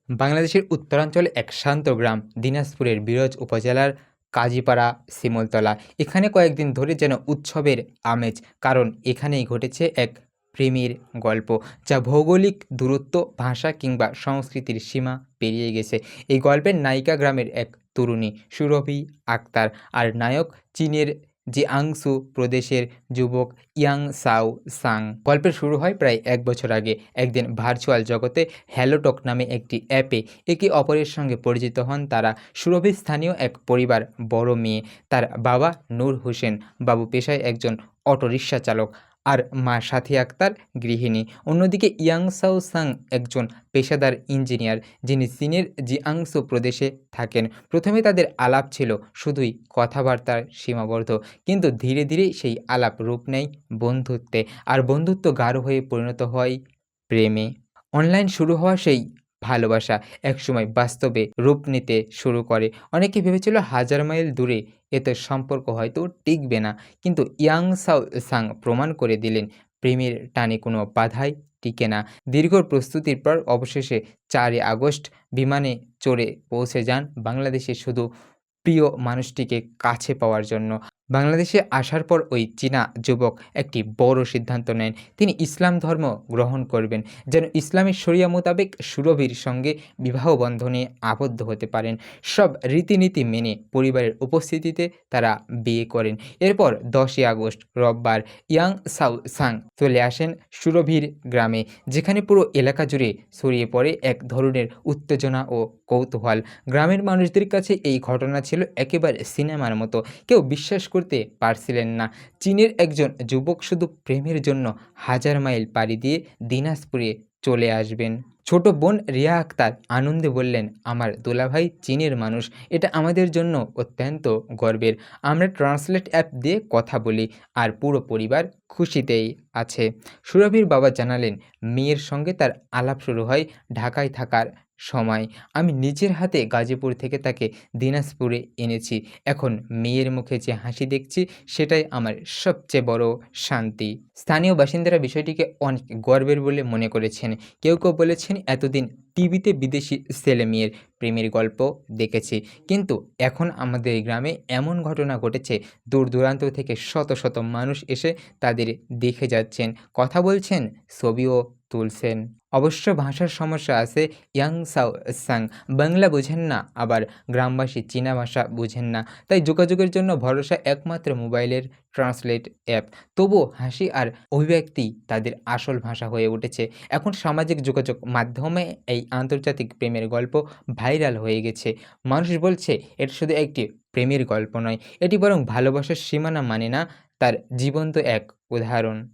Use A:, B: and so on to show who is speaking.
A: বাংলাদেশের উত্তরাঞ্চলে এক শান্ত গ্রাম দিনাজপুরের বিরজ উপজেলার কাজীপাড়া শিমুলতলা। এখানে কয়েকদিন ধরে যেন উৎসবের আমেজ, কারণ এখানেই ঘটেছে এক প্রেমের গল্প, যা ভৌগোলিক দূরত্ব, ভাষা কিংবা সংস্কৃতির সীমা পেরিয়ে গেছে। এই গল্পের নায়িকা গ্রামের এক তরুণী সুরভি আক্তার, আর নায়ক চীনের জিয়াংসু প্রদেশের যুবক ইয়াং সাও সাং। গল্পের শুরু হয় প্রায় ১ বছর আগে। একদিন ভার্চুয়াল জগতে হ্যালোটক নামে একটি অ্যাপে একে অপরের সঙ্গে পরিচিত হন তারা। সুরভির স্থানীয় এক পরিবার বড় মেয়ে। তার বাবা নূর হোসেন বাবু পেশায় একজন অটোরিকশা চালক, আর মা সাথী আক্তার গৃহিণী। অন্যদিকে ইয়াং সাও সাং একজন পেশাদার ইঞ্জিনিয়ার, যিনি চীনের জিয়াংসু প্রদেশে থাকেন। প্রথমে তাদের আলাপ ছিল শুধুই কথাবার্তার সীমাবদ্ধ, কিন্তু ধীরে ধীরে সেই আলাপ রূপ নেয় বন্ধুত্বে, আর বন্ধুত্ব গাঢ় হয়ে পরিণত হয় প্রেমে। অনলাইন শুরু হওয়া সেই ভালোবাসা একসময় বাস্তবে রূপ নিতে শুরু করে। অনেকে ভেবেছিল হাজার মাইল দূরে এত সম্পর্ক হয়তো টিকবে না, কিন্তু ইয়াং সাও সাং প্রমাণ করে দিলেন প্রেমের টানে কোনো বাধাই টিকে না। দীর্ঘ প্রস্তুতির পর অবশেষে ৪ আগস্ট বিমানে চড়ে পৌঁছে যান বাংলাদেশে, শুধু প্রিয় মানুষটিকে কাছে পাওয়ার জন্য। বাংলাদেশে আসার পর ওই চীনা যুবক একটি বড় সিদ্ধান্ত নেন। তিনি ইসলাম ধর্ম গ্রহণ করবেন, যেন ইসলামের শরিয়া মোতাবেক সুরভির সঙ্গে বিবাহ বন্ধনে আবদ্ধ হতে পারেন। সব রীতিনীতি মেনে পরিবারের উপস্থিতিতে তারা বিয়ে করেন। এরপর ১০ই আগস্ট রোববার ইয়াং সাও সাং চলে আসেন সুরভির গ্রামে, যেখানে পুরো এলাকা জুড়ে ছড়িয়ে পড়ে এক ধরনের উত্তেজনা ও কৌতূহল। গ্রামের মানুষদের কাছে এই ঘটনা ছিল একেবারে সিনেমার মতো। কেউ বিশ্বাস করতে পারছিলেন না চীনের একজন যুবক শুধু প্রেমের জন্য হাজার মাইল পাড়ি দিয়ে দিনাজপুরে চলে আসবেন। ছোট বোন রিয়া আক্তার আনন্দে বললেন, আমার দুলাভাই চীনের মানুষ, এটা আমাদের জন্য অত্যন্ত গর্বের। আমরা ট্রান্সলেট অ্যাপ দিয়ে কথা বলি, আর পুরো পরিবার খুশিতেই আছে। সুরভির বাবা জানালেন, মেয়ের সঙ্গে তার আলাপ শুরু হয় ঢাকায় থাকার সময়। আমি নিজের হাতে গাজীপুর থেকে তাকে দিনাজপুরে এনেছি। এখন মেয়ের মুখে যে হাসি দেখছি, সেটাই আমার সবচেয়ে বড় শান্তি। স্থানীয় বাসিন্দারা বিষয়টিকে অনেক গর্বের বলে মনে করেছেন। কেউ কেউ বলেছেন, এতদিন টিভিতে বিদেশি ছেলে মেয়ের প্রেমের গল্প দেখেছি, কিন্তু এখন আমাদের গ্রামে এমন ঘটনা ঘটেছে, দূর দূরান্ত থেকে শত শত মানুষ এসে তাদের দেখে যাচ্ছেন, কথা বলছেন, ছবিও তুলছেন। অবশ্য ভাষার সমস্যা আছে। ইয়াং সাও সাং বাংলা বোঝেন না, আবার গ্রামবাসী চীনা ভাষা বুঝেন না, তাই যোগাযোগের জন্য ভরসা একমাত্র মোবাইলের ট্রান্সলেট অ্যাপ। তবুও হাসি আর অভিব্যক্তি তাদের আসল ভাষা হয়ে উঠেছে। এখন সামাজিক যোগাযোগ মাধ্যমে এই আন্তর্জাতিক প্রেমের গল্প ভাইরাল হয়ে গেছে। মানুষ বলছে, এটা শুধু একটি প্রেমের গল্প নয়, এটি বরং ভালোবাসার সীমানা মানে না, তার জীবন্ত এক উদাহরণ।